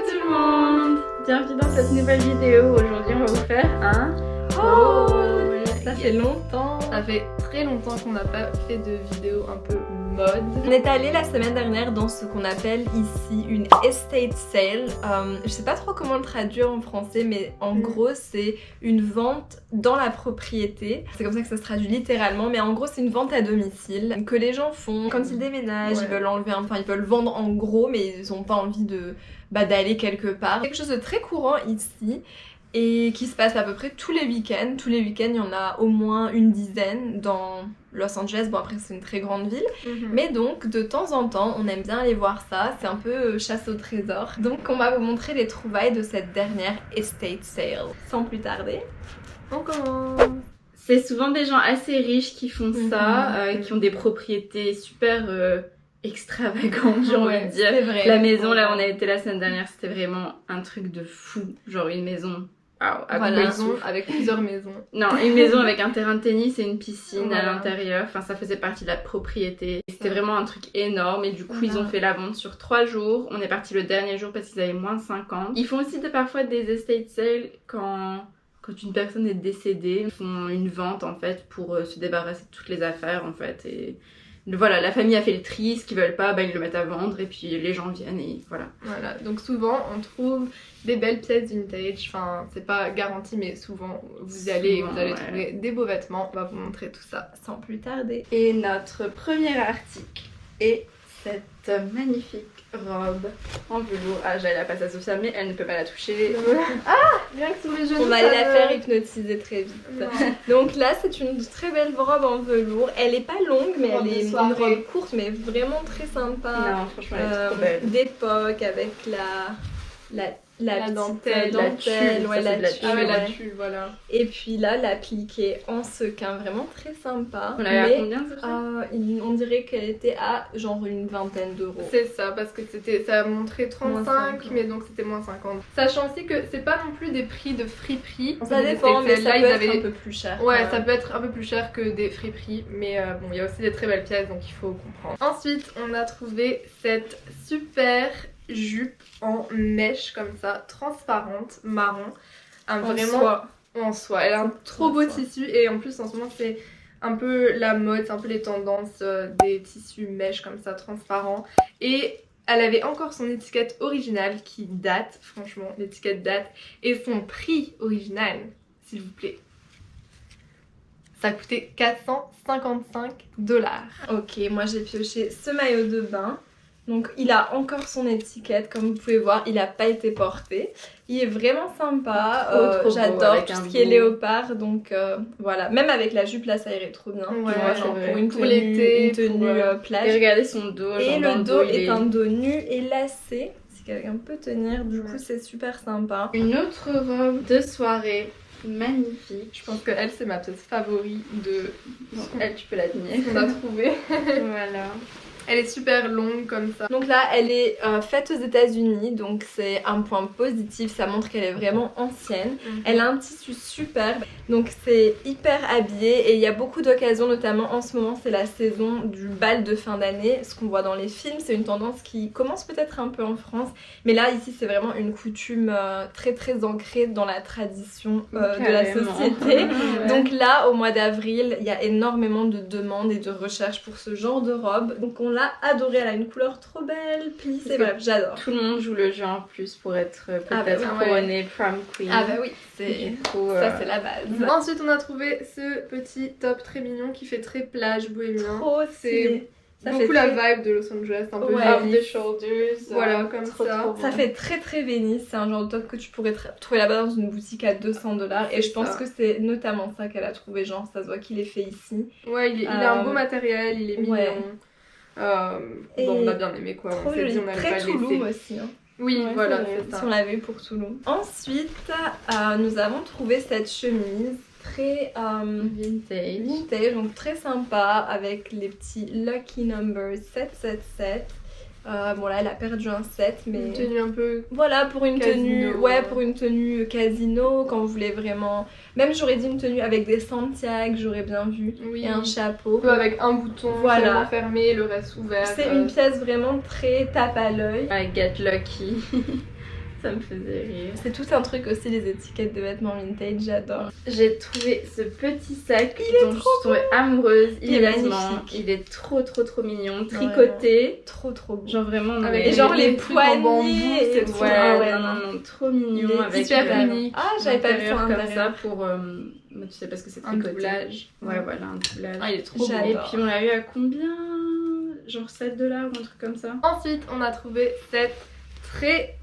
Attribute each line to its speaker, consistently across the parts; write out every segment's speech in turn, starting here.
Speaker 1: tout le monde! Bienvenue dans cette nouvelle vidéo. Aujourd'hui on va vous faire un haul. Ça fait longtemps.
Speaker 2: Ça fait très longtemps qu'on n'a pas fait de vidéo un peu mode.
Speaker 3: On est allé la semaine dernière dans ce qu'on appelle ici une estate sale. Je sais pas trop comment le traduire en français, mais en gros c'est une vente dans la propriété. C'est comme ça que ça se traduit littéralement, mais en gros c'est une vente à domicile que les gens font quand ils déménagent. Ils veulent enlever, enfin ils veulent vendre en gros, mais ils ont pas envie de d'aller quelque part. Quelque chose de très courant ici. Et qui se passe à peu près tous les week-ends. Tous les week-ends, il y en a au moins une dizaine dans Los Angeles. Bon, après, c'est une très grande ville. Mais donc, de temps en temps, on aime bien aller voir ça. C'est un peu chasse au trésor. Donc, on va vous montrer les trouvailles de cette dernière estate sale. Sans plus tarder, on commence.
Speaker 1: C'est souvent des gens assez riches qui font ça, qui ont des propriétés super extravagantes, j'ai envie de dire.
Speaker 3: C'est vrai.
Speaker 1: La maison, là, on a été la semaine dernière, c'était vraiment un truc de fou. Genre une maison.
Speaker 2: Voilà, maison avec plusieurs maisons.
Speaker 1: Non, une maison avec un terrain de tennis et une piscine à l'intérieur. Enfin, ça faisait partie de la propriété. C'était vraiment un truc énorme. Et du coup, ils ont fait la vente sur 3 jours. On est parti le dernier jour parce qu'ils avaient moins de 50. Ils font aussi parfois des estate sales quand une personne est décédée. Ils font une vente en fait pour se débarrasser de toutes les affaires en fait. Et voilà, la famille a fait le tri, ce qu'ils veulent pas, ils le mettent à vendre et puis les gens viennent et voilà.
Speaker 2: Voilà, donc souvent on trouve des belles pièces vintage, enfin c'est pas garanti mais souvent vous y allez et vous allez trouver des beaux vêtements. On va vous montrer tout ça
Speaker 3: Sans plus tarder.
Speaker 1: Et notre premier article est cette magnifique robe en velours. Ah, j'allais la passer à Sophia mais elle ne peut pas la toucher.
Speaker 2: Rien que sur les genoux.
Speaker 3: On va aller la faire hypnotiser très vite. Donc là, c'est une très belle robe en velours. Elle est pas longue, mais elle est une robe courte, mais vraiment très sympa.
Speaker 1: Non, franchement, elle est trop belle.
Speaker 3: D'époque, avec la dentelle,
Speaker 1: la tulle,
Speaker 3: ouais, la tulle.
Speaker 2: Ah ouais, la tulle, voilà.
Speaker 3: Et puis là, l'appliqué en sequin, vraiment très sympa.
Speaker 1: On l'a à combien ça
Speaker 3: on dirait qu'elle était à genre une vingtaine d'euros.
Speaker 2: C'est ça, parce que ça a montré 35, mais donc c'était moins 50. Sachant aussi que c'est pas non plus des prix de friperie.
Speaker 3: Ça dépend, mais ça peut être un peu plus cher.
Speaker 2: Ouais, ça peut être un peu plus cher que des friperies, mais bon, il y a aussi des très belles pièces, donc il faut comprendre. Ensuite, on a trouvé cette super jupe en mèche comme ça, transparente, marron, en soie. Elle a un trop beau tissu et en plus en ce moment c'est un peu la mode, c'est un peu les tendances des tissus mèche comme ça, transparents. Et elle avait encore son étiquette originale qui date, franchement l'étiquette date, et son prix original, s'il vous plaît. Ça a coûté 455 $.
Speaker 3: Ok, moi j'ai pioché ce maillot de bain. Donc il a encore son étiquette, comme vous pouvez voir, il n'a pas été porté. Il est vraiment sympa, j'adore tout ce qui est léopard, donc voilà. Même avec la jupe là, ça irait trop bien.
Speaker 2: Ouais,
Speaker 3: genre pour une
Speaker 2: l'été,
Speaker 3: tenue plage.
Speaker 1: Et regardez son dos.
Speaker 3: Et le dos est un dos nu et lacé, si quelqu'un peut tenir, du coup c'est super sympa.
Speaker 1: Une autre robe de soirée. Magnifique.
Speaker 2: Je pense que elle c'est ma pièce favorite de...
Speaker 1: Donc elle tu peux la tenir.
Speaker 2: qu'on a trouvé.
Speaker 1: Voilà.
Speaker 2: Elle est super longue comme ça.
Speaker 3: Donc là, elle est faite aux États-Unis, donc c'est un point positif, ça montre qu'elle est vraiment ancienne. Elle a un tissu superbe, donc c'est hyper habillé et il y a beaucoup d'occasions, notamment en ce moment, c'est la saison du bal de fin d'année. Ce qu'on voit dans les films, c'est une tendance qui commence peut-être un peu en France, mais là, ici, c'est vraiment une coutume très très ancrée dans la tradition de la société. Donc là, au mois d'avril, il y a énormément de demandes et de recherches pour ce genre de robe. Donc on l'a adorée, elle a une couleur trop belle, plissée, bref, j'adore.
Speaker 1: Tout le monde joue le jeu en plus pour être peut-être couronnée prom queen.
Speaker 3: Ah bah oui, ça c'est la base.
Speaker 2: Ensuite on a trouvé ce petit top très mignon qui fait très plage bohémien.
Speaker 3: Trop stylé.
Speaker 2: Ça beaucoup la vibe de Los Angeles, un peu
Speaker 1: off the shoulders.
Speaker 2: Voilà, comme ça.
Speaker 3: Ça fait très très Venice, c'est un genre de top que tu pourrais trouver là-bas dans une boutique à 200 $. Et je pense que c'est notamment ça qu'elle a trouvé, genre ça se voit qu'il est fait ici.
Speaker 2: Ouais, il a un beau matériel, il est mignon. Bon, on a bien aimé quoi.
Speaker 3: Trop
Speaker 2: on s'est dit on allait
Speaker 3: très
Speaker 2: pas le
Speaker 3: Toulouse
Speaker 2: laisser.
Speaker 3: aussi. Hein.
Speaker 2: Oui, voilà, c'est ça.
Speaker 3: Si on l'avait eu pour Toulouse. Ensuite, nous avons trouvé cette chemise très vintage, donc très sympa avec les petits lucky numbers 777. Bon là elle a perdu un 7 mais...
Speaker 2: Une tenue un peu...
Speaker 3: Voilà pour une
Speaker 2: casino,
Speaker 3: tenue, ouais pour une tenue casino quand vous voulez vraiment... Même j'aurais dit une tenue avec des Santiago, j'aurais bien vu, et un chapeau.
Speaker 2: Un peu avec un bouton seulement fermé, le reste ouvert.
Speaker 3: C'est une pièce vraiment très tape à l'œil.
Speaker 1: I get lucky. Ça me faisait rire.
Speaker 3: C'est tout un truc aussi, les étiquettes de vêtements vintage, j'adore.
Speaker 1: J'ai trouvé ce petit sac dont je suis
Speaker 3: trop
Speaker 1: tombée amoureuse immédiatement.
Speaker 3: magnifique.
Speaker 1: Il est trop mignon, tricoté.
Speaker 3: Trop beau.
Speaker 1: Genre vraiment...
Speaker 2: Avec
Speaker 3: Et genre les
Speaker 2: trucs en bambou,
Speaker 3: poignets,
Speaker 2: c'est
Speaker 3: et
Speaker 2: trop
Speaker 3: tout.
Speaker 1: Ouais,
Speaker 3: Ah ouais,
Speaker 1: non, trop mignon.
Speaker 3: Il est
Speaker 1: avec
Speaker 2: hyper unique.
Speaker 3: Ah, j'avais pas vu ça
Speaker 1: l'intérieur comme ça
Speaker 3: l'intérieur.
Speaker 1: pour... tu sais parce que c'est
Speaker 2: Un
Speaker 1: tricoté.
Speaker 2: doublage.
Speaker 1: Ouais, voilà, un doublage.
Speaker 2: Ah, il est trop beau.
Speaker 3: J'adore.
Speaker 1: Et puis on l'a eu à combien? Genre 7 $ ou un truc comme ça.
Speaker 2: Ensuite, on a trouvé cette très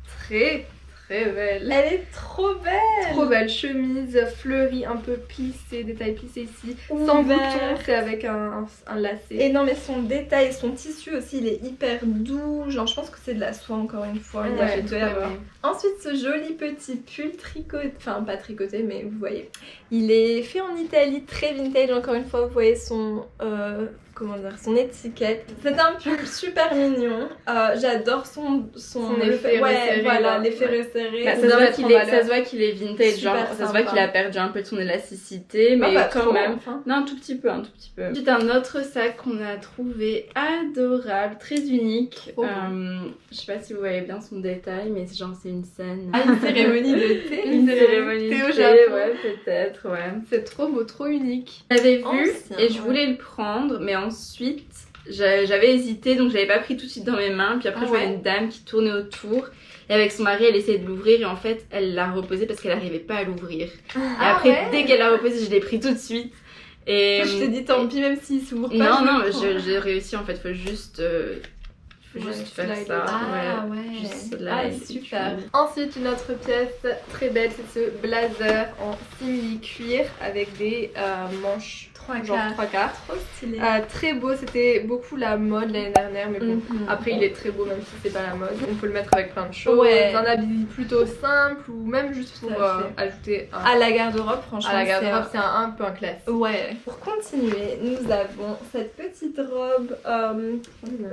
Speaker 2: belle.
Speaker 3: Elle est trop belle.
Speaker 2: Trop belle chemise fleurie, un peu plissée, détail plissé ici.
Speaker 3: Ouvert.
Speaker 2: Sans bouton, c'est avec un lacet.
Speaker 3: Et non mais son détail, son tissu aussi, il est hyper doux. Genre je pense que c'est de la soie encore une fois. Il y a
Speaker 2: Ouais,
Speaker 3: il doit y
Speaker 2: trop
Speaker 3: avoir.
Speaker 2: aimé.
Speaker 3: Ensuite ce joli petit pull tricoté, enfin pas tricoté mais vous voyez. Il est fait en Italie, très vintage encore une fois. Vous voyez son... comment dire, son étiquette. C'est un pull super mignon. J'adore son
Speaker 2: effet resserré,
Speaker 3: voilà,
Speaker 2: là.
Speaker 3: l'effet
Speaker 2: Ouais.
Speaker 3: resserré.
Speaker 1: Bah,
Speaker 2: Faut
Speaker 1: ça, se
Speaker 2: bien
Speaker 1: voit
Speaker 2: mettre
Speaker 1: qu'il
Speaker 2: en
Speaker 1: est,
Speaker 2: valeur.
Speaker 1: ça se voit qu'il est vintage,
Speaker 3: Super
Speaker 1: genre ça se voit
Speaker 3: sympa.
Speaker 1: qu'il a perdu un peu de son élasticité, mais
Speaker 3: pas
Speaker 1: quand
Speaker 3: trop,
Speaker 1: même.
Speaker 3: enfin.
Speaker 1: Non, un tout petit peu. Ensuite un autre sac qu'on a trouvé adorable, très unique.
Speaker 2: Trop beau.
Speaker 1: Je sais pas si vous voyez bien son détail, mais c'est genre c'est une scène.
Speaker 3: Ah, une cérémonie de thé.
Speaker 1: Une cérémonie
Speaker 2: thé
Speaker 1: de
Speaker 2: au
Speaker 1: thé,
Speaker 2: Japon.
Speaker 1: ouais, peut-être, ouais.
Speaker 2: C'est trop beau, trop unique.
Speaker 1: J'avais vu
Speaker 3: Ancien,
Speaker 1: et je
Speaker 3: ouais.
Speaker 1: voulais le prendre, mais ensuite j'avais hésité, donc je l'avais pas pris tout de suite dans mes mains. Puis après,
Speaker 3: Ah
Speaker 1: je voyais
Speaker 3: ouais.
Speaker 1: une dame qui tournait autour. Et avec son mari, elle essayait de l'ouvrir et en fait, elle l'a reposé parce qu'elle arrivait pas à l'ouvrir. Et après,
Speaker 3: ouais.
Speaker 1: dès qu'elle l'a reposé, je l'ai pris tout de suite. Et
Speaker 3: Je t'ai dit tant pis même s'il s'ouvre pas.
Speaker 1: non,
Speaker 3: je
Speaker 1: non,
Speaker 3: le prends.
Speaker 1: j'ai réussi en fait. Faut juste faire
Speaker 2: slide
Speaker 1: ça.
Speaker 3: Ah
Speaker 1: ouais.
Speaker 3: ouais.
Speaker 1: Juste slide,
Speaker 3: Ah
Speaker 1: et
Speaker 3: super.
Speaker 1: puis-
Speaker 2: Ensuite, une autre pièce très belle, c'est ce blazer en simili-cuir avec des manches genre 3/4.
Speaker 3: Trop stylé.
Speaker 2: Très beau, c'était beaucoup la mode l'année dernière, mais bon.
Speaker 3: Mhm.
Speaker 2: Après, il est très beau même si c'est pas la mode. On peut le mettre avec plein de choses.
Speaker 3: Ouais.
Speaker 2: Un habit plutôt simple ou même juste pour
Speaker 3: Tout à fait.
Speaker 2: ajouter un.
Speaker 3: À la garde-robe, franchement.
Speaker 2: À la garde-robe,
Speaker 3: c'est
Speaker 2: c'est un peu un classique.
Speaker 3: Ouais. Pour continuer, nous avons cette petite robe.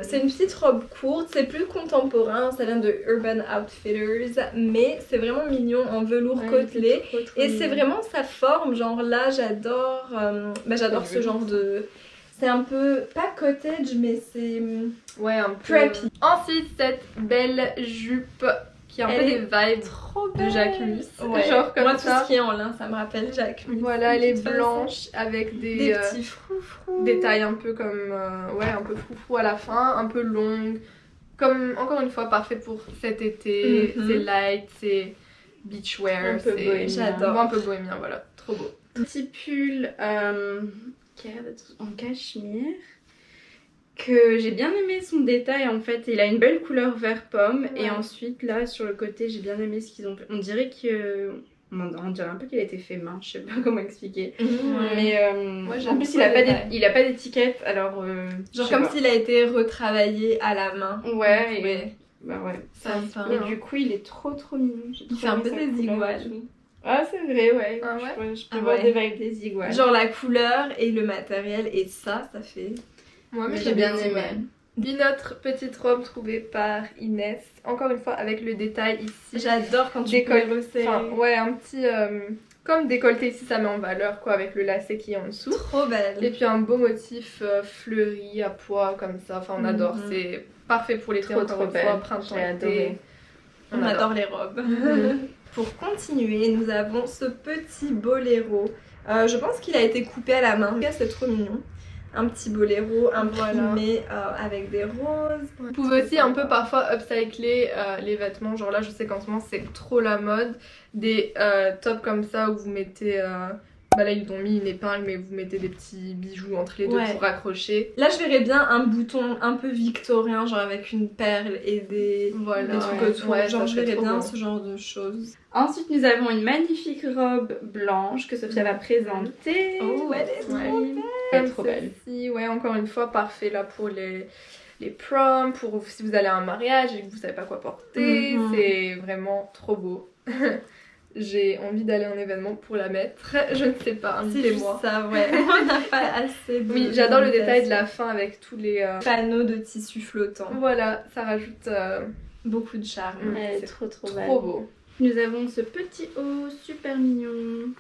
Speaker 3: C'est une petite robe courte, c'est plus contemporain, ça vient de Urban Outfitters, mais c'est vraiment mignon en velours côtelé. Et c'est vraiment sa forme, genre là j'adore j'adore ce genre de... C'est un peu, pas cottage, mais c'est
Speaker 2: Ouais, un peu.
Speaker 3: preppy.
Speaker 2: Ensuite, cette belle jupe qui a un peu
Speaker 3: Elle
Speaker 2: des
Speaker 3: est
Speaker 2: vibes.
Speaker 3: trop
Speaker 2: de
Speaker 3: belle.
Speaker 2: Jacquemus.
Speaker 3: Ouais.
Speaker 2: Genre comme
Speaker 3: Moi,
Speaker 2: ça.
Speaker 3: tout ce qui est en lin, ça me rappelle Jacquemus.
Speaker 2: Voilà, elle
Speaker 3: de
Speaker 2: est
Speaker 3: toute façon.
Speaker 2: blanche avec
Speaker 3: Des petits froufrous.
Speaker 2: des tailles un peu comme un peu froufrou à la fin, un peu longue, comme encore une fois parfait pour cet été.
Speaker 3: Mhm.
Speaker 2: C'est light, c'est beachwear,
Speaker 1: Un peu
Speaker 2: c'est
Speaker 1: bohémien.
Speaker 3: J'adore.
Speaker 2: un peu bohémien, voilà, trop beau.
Speaker 1: Petit pull qui a l'air d'être en cachemire. Que j'ai bien aimé son détail en fait, il a une belle couleur vert pomme
Speaker 2: Ouais.
Speaker 1: et ensuite là sur le côté j'ai bien aimé ce qu'ils ont fait. On dirait on dirait un peu qu'il a été fait main, je sais pas comment expliquer. Mais
Speaker 2: Moi, j'aime
Speaker 1: en plus
Speaker 2: beaucoup le
Speaker 1: il a pas d'étiquette alors je
Speaker 3: Genre
Speaker 1: sais
Speaker 3: comme
Speaker 1: pas.
Speaker 3: s'il a été retravaillé à la main.
Speaker 1: Ouais, et-
Speaker 3: Ouais.
Speaker 1: bah ouais.
Speaker 3: Ça me fait
Speaker 1: Et
Speaker 3: un-
Speaker 1: du coup il est trop mignon. J'ai
Speaker 3: Il
Speaker 1: trop
Speaker 3: fait un
Speaker 1: aimé
Speaker 3: peu
Speaker 1: sa
Speaker 3: des
Speaker 1: couleur
Speaker 3: iguales.
Speaker 1: et tout. Ah c'est vrai ouais.
Speaker 2: Ah ouais
Speaker 1: Je peux
Speaker 3: Ah
Speaker 1: voir
Speaker 3: ouais.
Speaker 1: des vibes des iguales.
Speaker 3: Genre la couleur et le matériel et ça fait...
Speaker 2: Moi, mais
Speaker 1: j'ai bien aimé.
Speaker 2: Une autre petite robe trouvée par Inès, encore une fois avec le détail ici.
Speaker 3: J'adore quand tu peux
Speaker 2: Décolle-
Speaker 3: le resserrer.
Speaker 2: Enfin, ouais, un petit comme décolleté ici, ça met en valeur quoi avec le lacet qui est en dessous.
Speaker 3: Trop belle.
Speaker 2: Et puis un beau motif fleuri à pois comme ça, enfin on adore,
Speaker 3: Mhm.
Speaker 2: c'est parfait pour l'été,
Speaker 1: Trop,
Speaker 2: encore
Speaker 1: trop
Speaker 2: une fois,
Speaker 1: belle.
Speaker 2: printemps,
Speaker 1: J'ai
Speaker 2: été.
Speaker 1: adoré.
Speaker 3: On adore les robes.
Speaker 2: Mhm.
Speaker 3: Pour continuer, nous avons ce petit boléro. Je pense qu'il a été coupé à la main. En tout cas, c'est trop mignon. Un petit boléro imprimé avec des roses.
Speaker 2: Vous pouvez aussi un peu parfois upcycler les vêtements, genre là je sais qu'en ce moment c'est trop la mode, des tops comme ça où vous mettez, bah là ils ont mis une épingle mais vous mettez des petits bijoux entre les deux
Speaker 3: Ouais.
Speaker 2: pour raccrocher.
Speaker 3: Là, je verrais bien un bouton un peu victorien, genre avec une perle et des
Speaker 2: Voilà,
Speaker 3: trucs
Speaker 2: ouais.
Speaker 3: autour.
Speaker 2: Ouais,
Speaker 3: genre,
Speaker 2: ça
Speaker 3: je
Speaker 2: serait
Speaker 3: verrais
Speaker 2: trop
Speaker 3: bien
Speaker 2: beau.
Speaker 3: ce genre de choses.
Speaker 1: Ensuite, nous avons une magnifique robe blanche que Sophia va présenter.
Speaker 3: Oh, elle est
Speaker 2: Ouais.
Speaker 3: trop
Speaker 1: Elle est trop belle.
Speaker 2: Celle-ci, ouais, encore une fois, parfait là pour les proms, pour si vous allez à un mariage et que vous savez pas quoi porter,
Speaker 3: Mhm.
Speaker 2: c'est vraiment trop beau. J'ai envie d'aller en événement pour la mettre, je ne sais pas,
Speaker 3: C'est juste
Speaker 2: invitez-moi.
Speaker 3: ça, ouais. On n'a pas assez de...
Speaker 2: Oui, j'adore le détail de la fin avec tous les...
Speaker 3: panneaux de tissu flottant.
Speaker 2: Voilà, ça rajoute
Speaker 3: Beaucoup de charme.
Speaker 1: Elle est
Speaker 2: c'est
Speaker 1: trop
Speaker 2: trop
Speaker 1: belle.
Speaker 2: beau.
Speaker 1: Nous avons ce petit haut super mignon.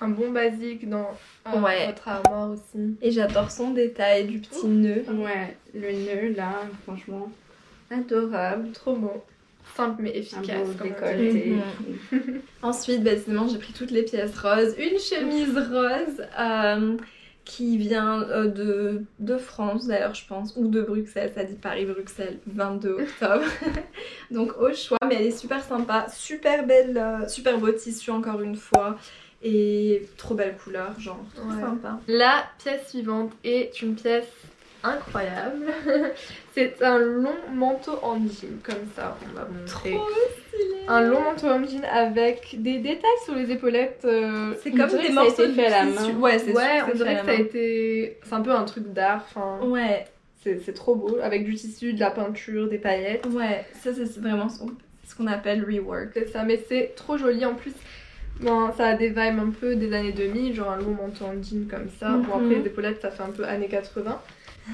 Speaker 2: Un bon basique dans
Speaker 3: Ouais.
Speaker 2: votre armoire aussi.
Speaker 3: Et j'adore son détail du petit nœud.
Speaker 1: Ouais, le nœud là, franchement, adorable.
Speaker 2: Trop beau. simple mais efficace.
Speaker 1: beau
Speaker 2: comme on
Speaker 1: décolleté.
Speaker 2: dit.
Speaker 3: Ensuite, évidemment, j'ai pris toutes les pièces roses. Une chemise rose qui vient de France, d'ailleurs, je pense, ou de Bruxelles. Ça dit Paris-Bruxelles, 22 octobre. Donc, au choix, mais elle est super sympa. Super belle, super beau tissu, encore une fois. Et trop belle couleur, genre, trop sympa.
Speaker 2: La pièce suivante est une pièce incroyable. C'est un long manteau en jean, comme ça, on va montrer.
Speaker 3: Trop stylé.
Speaker 2: Un long manteau en jean avec des détails sur les épaulettes.
Speaker 3: C'est
Speaker 1: On
Speaker 3: comme
Speaker 1: dirait
Speaker 3: des
Speaker 1: que ça a
Speaker 3: morceaux
Speaker 1: été fait à la
Speaker 3: de tissu.
Speaker 1: main.
Speaker 3: Ouais, c'est sûr
Speaker 2: Ouais,
Speaker 3: que
Speaker 2: on
Speaker 3: c'est fait
Speaker 2: dirait
Speaker 3: à
Speaker 2: que
Speaker 3: la
Speaker 2: ça a
Speaker 3: main.
Speaker 2: été... C'est un peu un truc d'art, enfin...
Speaker 3: Ouais,
Speaker 2: C'est trop beau, avec du tissu, de la peinture, des paillettes.
Speaker 3: ouais, ça c'est vraiment ce qu'on appelle rework.
Speaker 2: C'est ça, mais c'est trop joli en plus. Bon, ça a des vibes un peu des années 2000, genre un long manteau en jean comme ça. Bon, après les épaulettes, ça fait un peu années 80.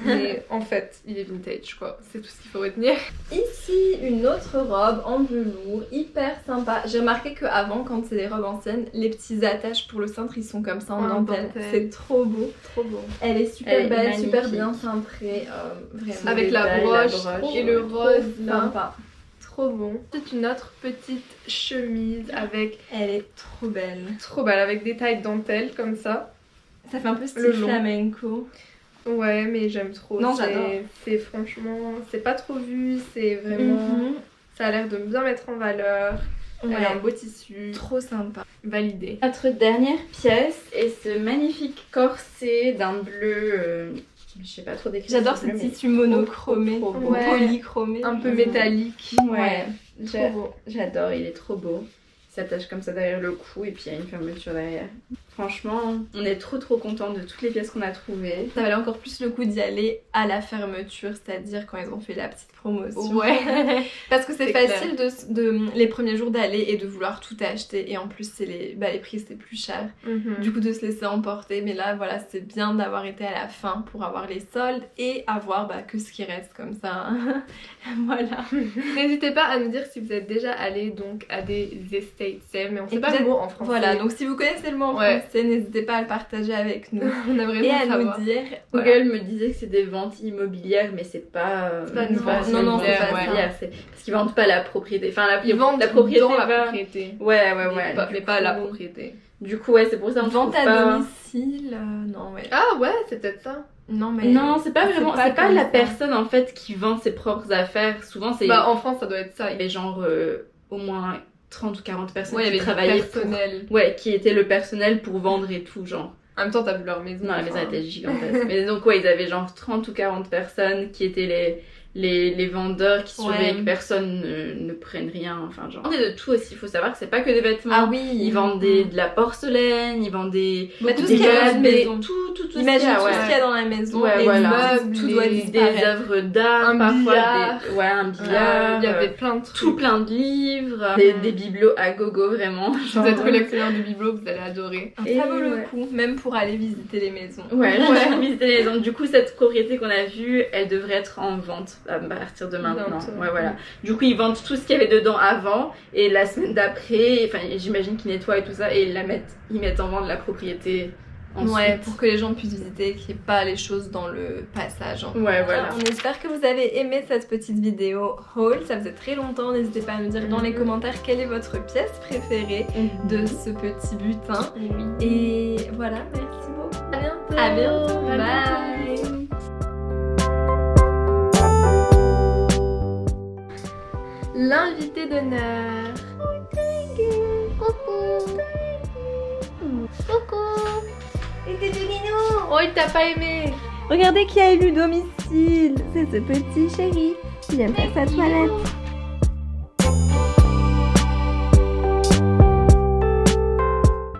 Speaker 2: Mais en fait, il est vintage quoi, c'est tout ce qu'il faut retenir.
Speaker 3: Ici, une autre robe en velours, hyper sympa. J'ai remarqué qu'avant, quand c'est des robes anciennes, les petits attaches pour le cintre, ils sont comme ça en dentelle. C'est trop beau.
Speaker 2: Trop beau.
Speaker 3: Elle est super
Speaker 1: Elle est
Speaker 3: belle,
Speaker 1: magnifique.
Speaker 3: super bien cintrée. Vraiment.
Speaker 2: Avec la
Speaker 1: détail,
Speaker 2: broche et le
Speaker 3: Trop
Speaker 2: rose là.
Speaker 3: sympa.
Speaker 2: Trop bon. C'est une autre petite chemise avec...
Speaker 3: Elle est trop belle.
Speaker 2: Trop belle, avec des tailles dentelles comme ça.
Speaker 3: Ça fait un peu style
Speaker 2: Le long.
Speaker 3: flamenco.
Speaker 2: Ouais, mais j'aime trop.
Speaker 3: Non,
Speaker 2: C'est-
Speaker 3: j'adore.
Speaker 2: C'est franchement... C'est pas trop vu, c'est vraiment... Ça a l'air de bien mettre en valeur. Elle a un
Speaker 3: Ouais,
Speaker 2: beau tissu.
Speaker 3: trop sympa.
Speaker 2: Validé.
Speaker 1: Notre dernière pièce est ce magnifique corset d'un bleu, je sais pas trop décrire.
Speaker 3: J'adore
Speaker 1: ce
Speaker 3: ce
Speaker 1: bleu, mais
Speaker 3: tissu monochromé,
Speaker 1: trop beau.
Speaker 2: Ouais.
Speaker 3: polychromé.
Speaker 2: Un peu
Speaker 1: Mhm.
Speaker 2: métallique.
Speaker 1: Ouais,
Speaker 2: Trop beau.
Speaker 1: j'adore, il est trop beau. Il s'attache comme ça derrière le cou et puis il y a une fermeture derrière. Franchement, on est trop contents de toutes les pièces qu'on a trouvées.
Speaker 3: Ça valait encore plus le coup d'y aller à la fermeture, c'est-à-dire quand ils ont fait la petite promotion.
Speaker 2: Ouais.
Speaker 3: Parce que c'est
Speaker 2: C'est
Speaker 3: facile de les premiers jours d'aller et de vouloir tout acheter et en plus c'est les prix c'était plus cher. Du coup de se laisser emporter, mais là voilà c'est bien d'avoir été à la fin pour avoir les soldes et avoir que ce qui reste comme ça. Voilà.
Speaker 2: N'hésitez pas à nous dire si vous êtes déjà allé donc à des estate sales, mais on sait
Speaker 3: Et
Speaker 2: pas le
Speaker 3: peut-être-
Speaker 2: mot en français.
Speaker 3: Voilà, donc si vous connaissez le mot en
Speaker 2: Ouais.
Speaker 3: français, n'hésitez pas à le partager avec nous
Speaker 2: on aimerait
Speaker 3: et
Speaker 2: bien
Speaker 3: à
Speaker 2: savoir.
Speaker 3: nous dire.
Speaker 1: Google
Speaker 3: voilà.
Speaker 1: me disait que c'est des ventes immobilières, mais c'est pas.
Speaker 2: C'est pas une vente
Speaker 3: non, c'est
Speaker 1: immobilière,
Speaker 3: pas ça.
Speaker 1: immobilière, c'est parce qu'ils vendent pas la propriété. Enfin,
Speaker 2: Ils vendent
Speaker 1: la propriété.
Speaker 2: dans la
Speaker 1: va-
Speaker 2: propriété.
Speaker 1: Ouais.
Speaker 2: Mais pas la propriété.
Speaker 1: Du coup, ouais, c'est pour ça qu'on
Speaker 3: Vente
Speaker 1: trouve
Speaker 3: à
Speaker 1: pas.
Speaker 3: domicile, non ouais.
Speaker 2: Ah ouais, c'est peut-être ça.
Speaker 3: Non mais
Speaker 1: Non, c'est pas vraiment. C'est pas
Speaker 3: comme
Speaker 1: la
Speaker 3: ça.
Speaker 1: personne en fait qui vend ses propres affaires. Souvent, c'est
Speaker 2: Bah en France ça doit être ça.
Speaker 1: il y avait genre au moins 30 ou 40 personnes
Speaker 2: Ouais, il y
Speaker 1: qui
Speaker 2: avait du
Speaker 1: travaillaient
Speaker 2: personnel.
Speaker 1: Ouais, qui étaient le personnel pour vendre et tout, genre.
Speaker 2: En même temps t'as vu leur maison.
Speaker 1: Non, la maison
Speaker 2: enfin.
Speaker 1: était gigantesque. Mais donc, ouais, ils avaient genre 30 ou 40 personnes qui étaient les vendeurs qui surveillaient
Speaker 3: Ouais.
Speaker 1: que personne ne prenne rien. Enfin, genre. Ils vendaient de tout aussi. Il faut savoir que c'est pas que des vêtements.
Speaker 3: Ah oui.
Speaker 1: Ils vendent de la porcelaine, ils vendent des.
Speaker 3: Bah, tout ce
Speaker 1: des
Speaker 3: qu'il y a dans la
Speaker 1: canapés,
Speaker 3: maison.
Speaker 1: tout
Speaker 3: Imagine tout
Speaker 1: ouais.
Speaker 3: ce qu'il y a dans la maison,
Speaker 1: Ouais,
Speaker 3: les
Speaker 1: voilà.
Speaker 3: meubles, tout doit
Speaker 2: Des
Speaker 1: Des
Speaker 3: disparaître.
Speaker 1: œuvres d'art,
Speaker 2: Un
Speaker 1: parfois
Speaker 2: billard.
Speaker 1: ouais, un billard.
Speaker 2: Il y avait plein de trucs.
Speaker 1: tout plein de livres, des bibelots à gogo vraiment.
Speaker 2: Si vous êtes collectionneur de bibelots, vous allez adorer.
Speaker 1: Et
Speaker 3: Ça vaut le
Speaker 1: ouais.
Speaker 3: coup, même pour aller visiter les maisons.
Speaker 1: Ouais, je vais visiter les maisons. Du coup, cette propriété qu'on a vue, elle devrait être en vente à partir de maintenant.
Speaker 2: Bientôt.
Speaker 1: Ouais, voilà. Du coup, ils vendent tout ce qu'il y avait dedans avant et la semaine d'après, enfin, j'imagine qu'ils nettoient et tout ça et ils mettent en vente la propriété ensuite.
Speaker 3: Ouais, pour que les gens puissent visiter, qu'il n'y ait pas les choses dans le passage.
Speaker 1: Ouais, voilà.
Speaker 3: On espère que vous avez aimé cette petite vidéo haul. Ça faisait très longtemps. N'hésitez pas à nous dire dans les commentaires quelle est votre pièce préférée de ce petit butin.
Speaker 2: Oui.
Speaker 3: Et voilà, merci beaucoup.
Speaker 2: À bientôt.
Speaker 3: À bientôt.
Speaker 1: À
Speaker 3: Bye.
Speaker 1: bientôt.
Speaker 2: L'invité d'honneur. Coucou. Coucou.
Speaker 3: Et c'est du guinou.
Speaker 2: Oh, il t'a pas aimé.
Speaker 3: Regardez qui a élu domicile. C'est ce petit chéri. Il aime faire sa toilette.